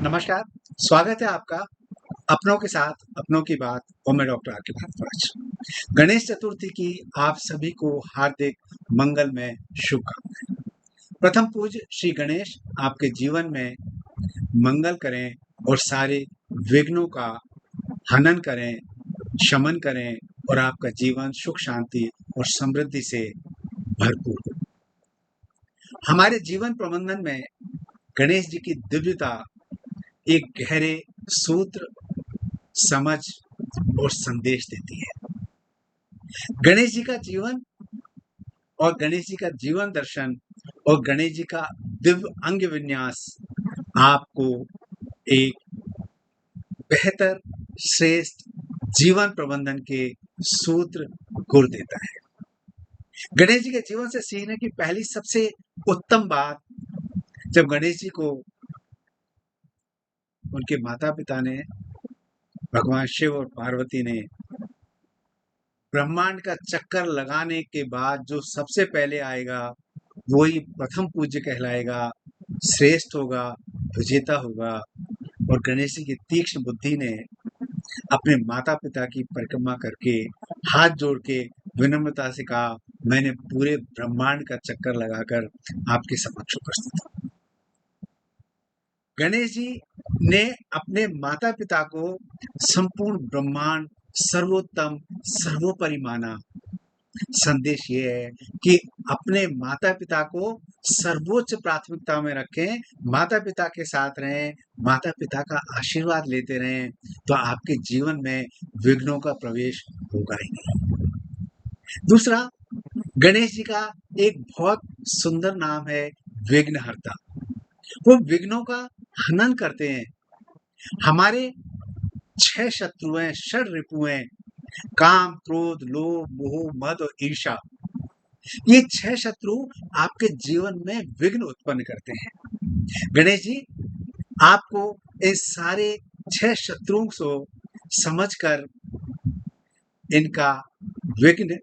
नमस्कार, स्वागत है आपका अपनों के साथ अपनों की बात और मैं डॉक्टर आर के भारद्वाज। गणेश चतुर्थी की आप सभी को हार्दिक मंगलमय शुभकामनाएं। प्रथम पूज्य श्री गणेश आपके जीवन में मंगल करें और सारे विघ्नों का हनन करें, शमन करें और आपका जीवन सुख शांति और समृद्धि से भरपूर हो। हमारे जीवन प्रबंधन में गणेश जी की दिव्यता एक गहरे सूत्र, समझ और संदेश देती है। गणेश जी का जीवन और गणेश जी का जीवन दर्शन और गणेश जी का दिव्य अंग विन्यास आपको एक बेहतर, श्रेष्ठ जीवन प्रबंधन के सूत्र गुर देता है। गणेश जी के जीवन से सीखने की पहली सबसे उत्तम बात, जब गणेश जी को उनके माता पिता ने, भगवान शिव और पार्वती ने ब्रह्मांड का चक्कर लगाने के बाद जो सबसे पहले आएगा वही प्रथम पूज्य कहलाएगा, श्रेष्ठ होगा, विजेता होगा। और गणेश जी की तीक्ष्ण बुद्धि ने अपने माता पिता की परिक्रमा करके हाथ जोड़ के विनम्रता से कहा, मैंने पूरे ब्रह्मांड का चक्कर लगाकर आपके समक्ष उपस्थित हूं। गणेश जी ने अपने माता पिता को संपूर्ण ब्रह्मांड सर्वोत्तम सर्वोपरि माना। संदेश ये है कि अपने माता पिता को सर्वोच्च प्राथमिकता में रखें, माता पिता के साथ रहें, माता पिता का आशीर्वाद लेते रहें, तो आपके जीवन में विघ्नों का प्रवेश होगा ही नहीं। दूसरा, गणेश जी का एक बहुत सुंदर नाम है विघ्नहर्ता। वो विघ्नों का हनन करते हैं। हमारे 6 शत्रुएं, षड रिपुएं, काम, क्रोध, लोभ, मोह, मद और ईर्ष्या, ये 6 शत्रु आपके जीवन में विघ्न उत्पन्न करते हैं। गणेश जी आपको इस सारे 6 शत्रुओं को समझकर इनका विघ्न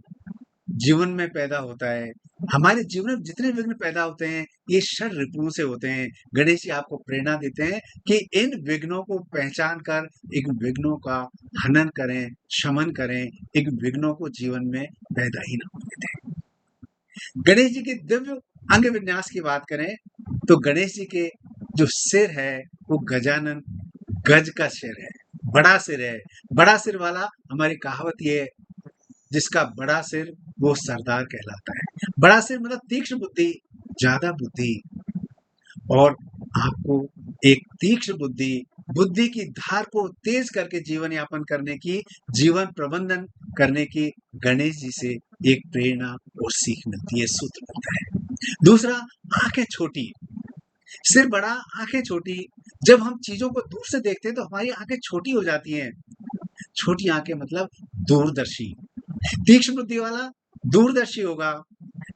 जीवन में पैदा होता है। हमारे जीवन में जितने विघ्न पैदा होते हैं ये षड रिपुओं से होते हैं। गणेश जी आपको प्रेरणा देते हैं कि इन विघ्नों को पहचान कर इन विघ्नों का हनन करें, शमन करें, इन विघ्नों को जीवन में पैदा ही ना होने दें। गणेश जी के दिव्य अंग विन्यास की बात करें तो गणेश जी के जो सिर है वो गजानन गज का सिर है, बड़ा सिर है। बड़ा सिर वाला, हमारी कहावत ये है, जिसका बड़ा सिर वो सरदार कहलाता है। बड़ा सिर मतलब तीक्ष्ण बुद्धि, ज्यादा बुद्धि, और आपको एक तीक्ष्ण बुद्धि, बुद्धि की धार को तेज करके जीवन यापन करने की, जीवन प्रबंधन करने की गणेश जी से एक प्रेरणा और सीख मिलती है, सूत्र मिलता है। दूसरा, आंखें छोटी, सिर बड़ा, आंखें छोटी। जब हम चीजों को दूर से देखते हैं तो हमारी आंखें छोटी हो जाती हैं। छोटी आंखें मतलब दूरदर्शी। तीक्ष्ण बुद्धि वाला दूरदर्शी होगा।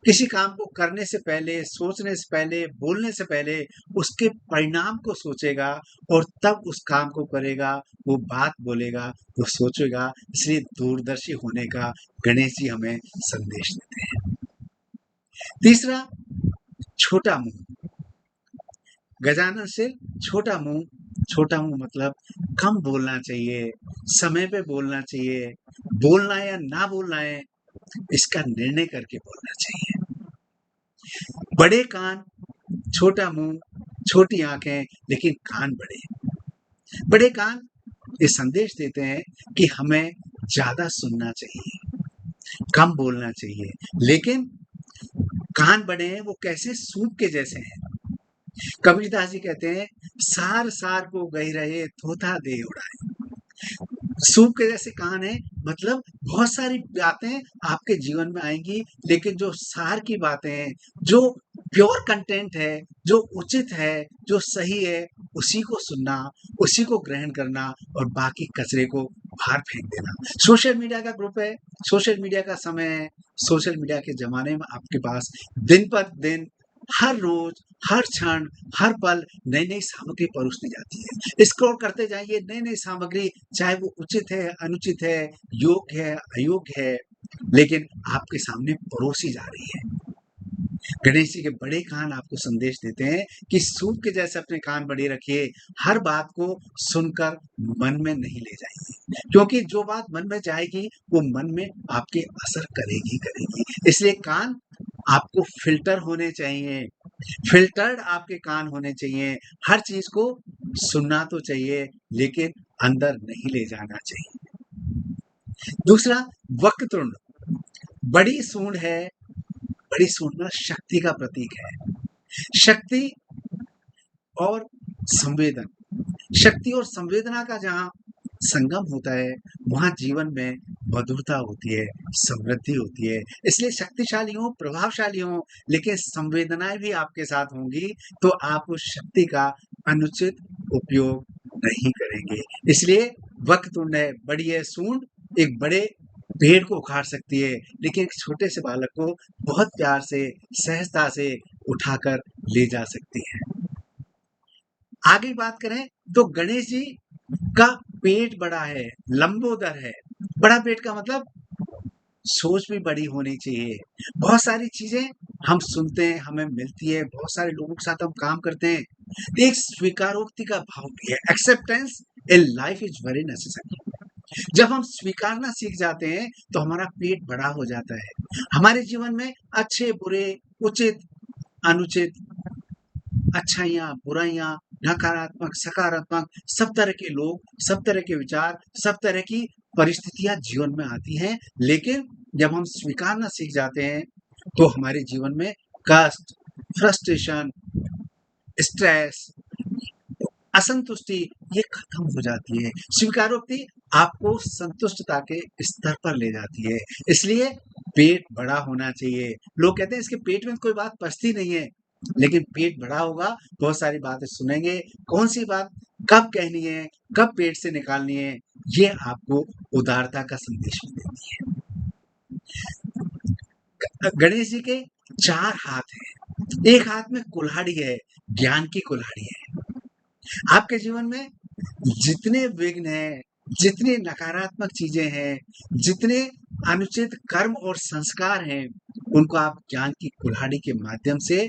किसी काम को करने से पहले, सोचने से पहले, बोलने से पहले उसके परिणाम को सोचेगा और तब उस काम को करेगा, वो बात बोलेगा, वो सोचेगा। इसलिए दूरदर्शी होने का गणेश जी हमें संदेश देते हैं। तीसरा, छोटा मुंह। गजानन सिर, छोटा मुंह। छोटा मुंह मतलब कम बोलना चाहिए, समय पे बोलना चाहिए, बोलना या ना बोलना है इसका निर्णय करके बोलना चाहिए। बड़े कान, छोटा मुंह, छोटी आंखें, लेकिन कान बड़े। बड़े कान ये संदेश देते हैं कि हमें ज्यादा सुनना चाहिए, कम बोलना चाहिए, लेकिन कान बड़े हैं वो कैसे, सूप के जैसे हैं। कबीरदास जी कहते हैं, सार सार को गई रहे थोथा दे उड़ाए। सूप के जैसे कान है मतलब बहुत सारी बातें आपके जीवन में आएंगी, लेकिन जो सार की बातें हैं, जो प्योर कंटेंट है, जो उचित है, जो सही है, उसी को सुनना, उसी को ग्रहण करना और बाकी कचरे को बाहर फेंक देना। सोशल मीडिया का ग्रुप है, सोशल मीडिया का समय है। सोशल मीडिया के जमाने में आपके पास दिन पर दिन, हर रोज, हर क्षण, हर पल नई नई सामग्री परोसती जाती है। स्क्रॉल करते जाइए, नई नई सामग्री, चाहे वो उचित है, अनुचित है, योग्य है, अयोग्य है, लेकिन आपके सामने परोसी जा रही है। गणेश जी के बड़े कान आपको संदेश देते हैं कि सूप के जैसे अपने कान बड़े रखिए, हर बात को सुनकर मन में नहीं ले जाइए, क्योंकि जो बात मन में जाएगी वो मन में आपके असर करेगी करेगी। इसलिए कान आपको फिल्टर होने चाहिए, फिल्टर्ड आपके कान होने चाहिए। हर चीज को सुनना तो चाहिए लेकिन अंदर नहीं ले जाना चाहिए। दूसरा, वक्रतुंड बड़ी सूंड है। बड़ी सूंड ना शक्ति का प्रतीक है। शक्ति और संवेदन, शक्ति और संवेदना का जहाँ संगम होता है वहाँ जीवन में मधुरता होती है, समृद्धि होती है। इसलिए शक्तिशाली हो, प्रभावशाली हो, लेकिन संवेदनाएं भी आपके साथ होंगी तो आप उस शक्ति का अनुचित उपयोग नहीं करेंगे। इसलिए वक्रतुंड है, बड़ी है सूंड, एक बड़े पेड़ को उखाड़ सकती है लेकिन एक छोटे से बालक को बहुत प्यार से, सहजता से उठाकर ले जा सकती है। आगे बात करें तो गणेश जी का पेट बड़ा है, लंबोदर है। बड़ा पेट का मतलब सोच भी बड़ी होनी चाहिए। बहुत सारी चीजें हम सुनते हैं, हमें मिलती है, बहुत सारे लोगों के साथ हम काम करते हैं। एक स्वीकारोक्ति का भाव भी है। Acceptance in life is very necessary. जब हम स्वीकारना सीख जाते हैं तो हमारा पेट बड़ा हो जाता है। हमारे जीवन में अच्छे बुरे, उचित अनुचित, अच्छाइयाँ, बुराइयाँ, नकारात्मक, सकारात्मक, सब तरह के लोग, सब तरह के विचार, सब तरह की परिस्थितियाँ जीवन में आती हैं। लेकिन जब हम स्वीकारना सीख जाते हैं तो हमारे जीवन में कष्ट, फ्रस्ट्रेशन, स्ट्रेस, असंतुष्टि ये खत्म हो जाती है। स्वीकारोक्ति आपको संतुष्टता के स्तर पर ले जाती है। इसलिए पेट बड़ा होना चाहिए। लोग कहते हैं इसके पेट में कोई बात पचती नहीं है, लेकिन पेट बड़ा होगा, बहुत सारी बातें सुनेंगे, कौन सी बात कब कहनी है, कब पेट से निकालनी है, ये आपको उदारता का संदेश भी देती है। गणेश जी के 4 हाथ हैं। एक हाथ में कुल्हाड़ी है, ज्ञान की कुल्हाड़ी है। आपके जीवन में जितने विघ्न हैं, जितनी नकारात्मक चीजें हैं, जितने अनुचित कर्म और संस्कार हैं, उनको आप ज्ञान की कुल्हाड़ी के माध्यम से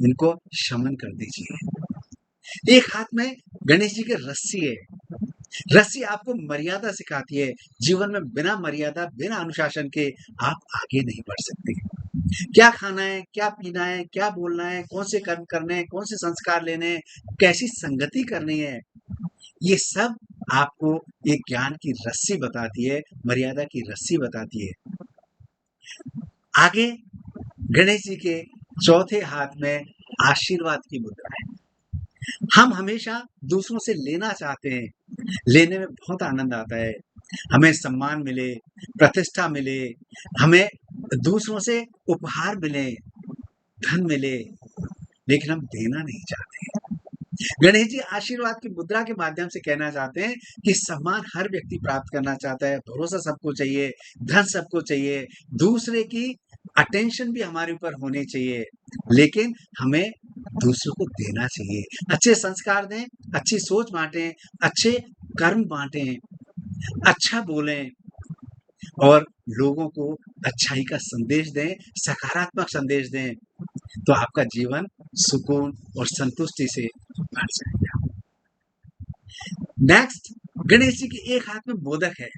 उनको शमन कर दीजिए। एक हाथ में गणेश जी की रस्सी है। रस्सी आपको मर्यादा सिखाती है। जीवन में बिना मर्यादा, बिना अनुशासन के आप आगे नहीं बढ़ सकते। क्या खाना है, क्या पीना है, क्या बोलना है, कौन से कर्म करने हैं, कौन से संस्कार लेने हैं, कैसी संगति करनी है, ये सब आपको एक ज्ञान की रस्सी बताती है, मर्यादा की रस्सी बताती है। आगे गणेश जी के चौथे हाथ में आशीर्वाद की मुद्रा है। हम हमेशा दूसरों से लेना चाहते हैं, लेने में बहुत आनंद आता है। हमें सम्मान मिले, प्रतिष्ठा मिले, हमें दूसरों से उपहार मिले, धन मिले, लेकिन हम देना नहीं चाहते हैं। गणेश जी आशीर्वाद की मुद्रा के माध्यम से कहना चाहते हैं कि सम्मान हर व्यक्ति प्राप्त करना चाहता है, भरोसा सबको चाहिए, धन सबको चाहिए, दूसरे की अटेंशन भी हमारे ऊपर होनी चाहिए, लेकिन हमें दूसरों को देना चाहिए। अच्छे संस्कार दें, अच्छी सोच बांटें, अच्छे कर्म बांटें, अच्छा बोलें और लोगों को अच्छाई का संदेश दें, सकारात्मक संदेश दें, तो आपका जीवन सुकून और संतुष्टि से भर जाएगा। नेक्स्ट, गणेश जी के एक हाथ में मोदक है।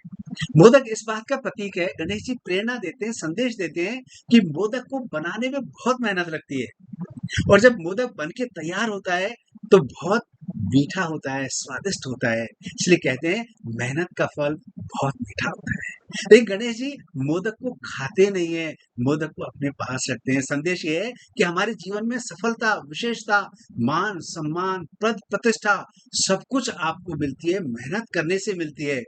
मोदक इस बात का प्रतीक है, गणेश जी प्रेरणा देते हैं, संदेश देते हैं कि मोदक को बनाने में बहुत मेहनत लगती है और जब मोदक बन के तैयार होता है तो बहुत मीठा होता है, स्वादिष्ट होता है। इसलिए कहते हैं मेहनत का फल बहुत मीठा होता है। लेकिन गणेश जी मोदक को खाते नहीं है, मोदक को अपने पास रखते हैं। संदेश ये है कि हमारे जीवन में सफलता, विशेषता, मान सम्मान, पद प्रतिष्ठा सब कुछ आपको मिलती है, मेहनत करने से मिलती है,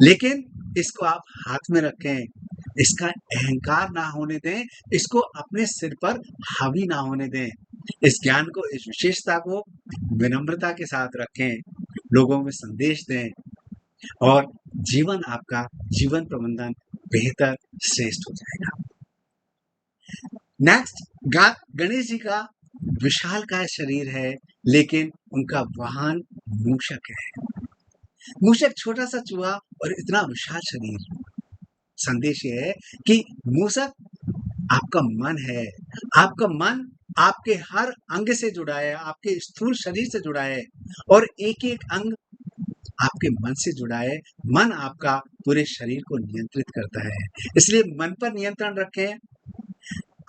लेकिन इसको आप हाथ में रखें, इसका अहंकार ना होने दें, इसको अपने सिर पर हावी ना होने दें। इस ज्ञान को, इस विशेषता को विनम्रता के साथ रखें, लोगों में संदेश दें और जीवन आपका, जीवन प्रबंधन बेहतर, श्रेष्ठ हो जाएगा। नेक्स्ट, गणेश जी का विशालकाय शरीर है, लेकिन उनका वाहन मूषक है। मूषक छोटा सा चूहा और इतना विशाल शरीर। संदेश ये है कि मूषक आपका मन है, आपका मन आपके हर अंग से जुड़ा है, आपके स्थूल शरीर से जुड़ा है और एक-एक अंग आपके मन से जुड़ा है। मन आपका पूरे शरीर को नियंत्रित करता है। इसलिए मन पर नियंत्रण रखें,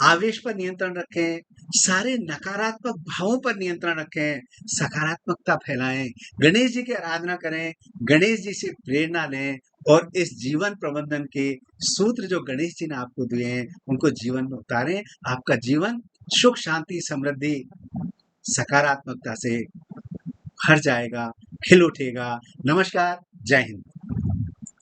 आवेश पर नियंत्रण रखें, सारे नकारात्मक भावों पर नियंत्रण रखें, सकारात्मकता फैलाएँ, गणेश जी की आराधना करें, गणेश जी से प्रेरणा लें और इस जीवन प्रबंधन के सूत्र जो गणेश जी ने आपको दिए हैं, उनको जीवन में उतारें। आपका जीवन सुख, शांति, समृद्धि, सकारात्मकता से भर जाएगा, खिल उठेगा। नमस्कार, जय हिंद।